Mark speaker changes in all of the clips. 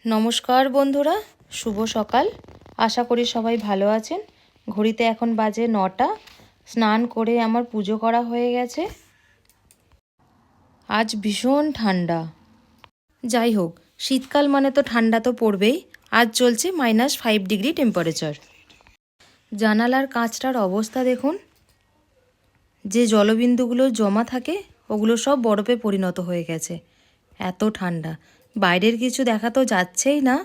Speaker 1: নমস্কার বন্ধুরা, শুভ সকাল। আশা করি সবাই ভালো আছেন। ঘড়িতে এখন বাজে 9টা। স্নান করে আমার পুজো করা হয়ে গেছে। আজ ভীষণ ঠান্ডা। যাই হোক, শীতকাল মানে তো ঠান্ডা তো পড়বেই। আজ চলছে -5 ডিগ্রি টেম্পারেচার। জানালার কাঁচটার অবস্থা দেখুন। যে জলবিন্দুগুলো জমা থাকে ওগুলো সব বরফে পরিণত হয়ে গেছে। এত ঠান্ডা, বাইরের কিছু দেখা তো যাচ্ছেই না।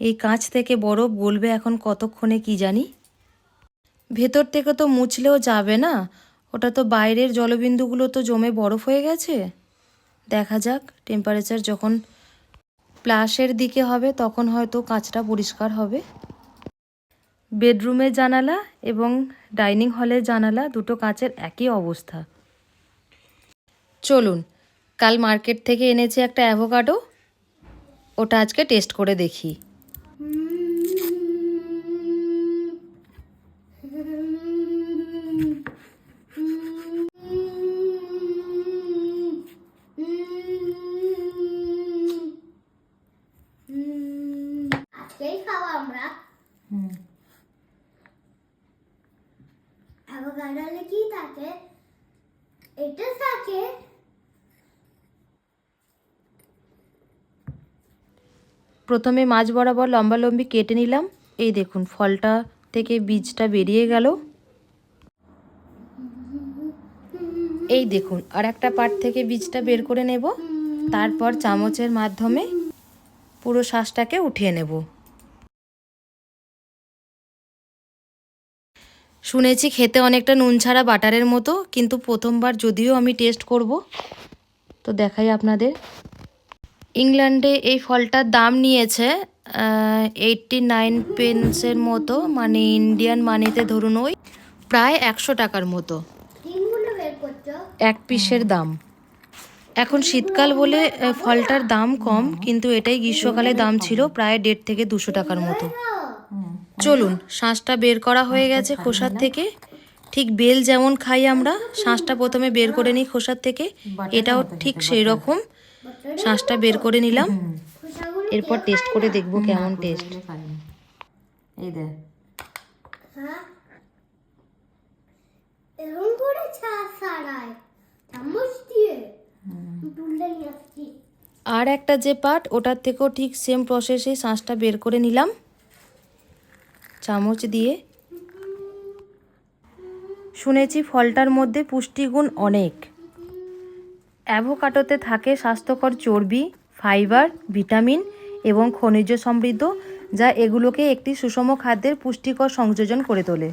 Speaker 1: এই কাঁচ থেকে বরফ গলবে এখন কতক্ষণে কি জানি। ভেতর থেকে তো মুছলেও যাবে না, ওটা তো বাইরের জলবিন্দুগুলো তো জমে বরফ হয়ে গেছে। দেখা যাক, টেম্পারেচার যখন প্লাসের দিকে হবে তখন হয়তো কাঁচটা পরিষ্কার হবে। বেডরুমের জানালা এবং ডাইনিং হলের জানালা দুটো কাঁচের একই অবস্থা। চলুন, কাল মার্কেট থেকে এনেছি একটা অ্যাভোকাডো, ওটা আজকে টেস্ট করে দেখি।
Speaker 2: আজকেই খাবো আমরা। অ্যাভোকাডোতে কি থাকে? এটা থাকে
Speaker 1: প্রথমে মাঝ বরাবর লম্বালম্বি কেটে নিলাম। এই দেখুন, ফলটা থেকে বীজটা বেরিয়ে গেল। এই দেখুন, আর একটা পার্ট থেকে বীজটা বের করে নেব। তারপর চামচের মাধ্যমে পুরো শাঁসটাকে উঠিয়ে নেব। শুনেছি খেতে অনেকটা নুন ছাড়া বাটারের মতো, কিন্তু প্রথমবার যদিও আমি টেস্ট করব, তো দেখাই আপনাদের। ইংল্যান্ডে এই ফলটার দাম নিয়েছে 89 পেন্সের মতো, মানে ইন্ডিয়ান মানিতে ধরুন ওই প্রায় 100 টাকার মতো
Speaker 2: ডিমগুলো বের করছো?
Speaker 1: এক পিসের দাম। এখন শীতকাল বলে ফলটার দাম কম, কিন্তু এটাই গ্রীষ্মকালে দাম ছিল প্রায় 150 থেকে 200 টাকার মতো। চলুন, শাঁসটা বের করা হয়ে গেছে খোসার থেকে। ঠিক বেল যেমন খাই আমরা, শাঁসটা প্রথমে বের করে নিই খোসার থেকে, এটাও ঠিক সেই রকম শাঁসটা বের করে নিলাম। এরপর টেস্ট করে দেখবো কেমন টেস্ট। এই দেখ,
Speaker 2: হ্যাঁ, এরকম করে ছাড়াই চামচ দিয়ে তুললে নিয়ে আসছি।
Speaker 1: আর একটা যে পার্ট, ওটার থেকেও ঠিক সেম প্রসেসে শাঁসটা বের করে নিলাম চামচ দিয়ে। শুনেছি ফলটার মধ্যে পুষ্টিগুণ অনেক। অ্যাভোকাডোতে থাকে স্বাস্থ্যকর চর্বি, ফাইবার, ভিটামিন এবং খনিজ সমৃদ্ধ, যা এগুলোকে একটি সুষম খাদ্যের পুষ্টিকর সংযোজন করে তোলে।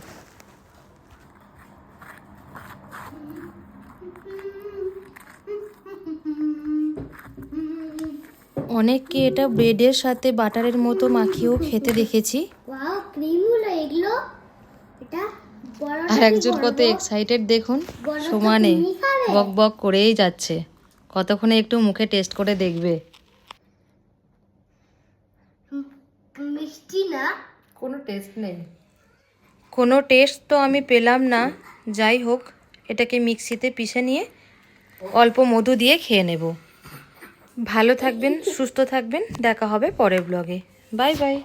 Speaker 1: অনেককে এটা ব্রেডের সাথে বাটারের মতো মাখিয়েও খেতে দেখেছি।
Speaker 2: ওয়াও, ক্রিমগুলো এগুলো, এটা
Speaker 1: আর একজন কত এক্সাইটেড দেখুন, সমানে বক বক করেই যাচ্ছে। কতক্ষণে একটু মুখে টেস্ট করে দেখবে।
Speaker 2: মিষ্টি না,
Speaker 1: কোনো টেস্ট নেই। কোনো টেস্ট তো আমি পেলাম না। যাই হোক, এটাকে মিক্সিতে পিষে নিয়ে অল্প মধু দিয়ে খেয়ে নেব। ভালো থাকবেন, সুস্থ থাকবেন, দেখা হবে পরের ব্লগে। Bye bye.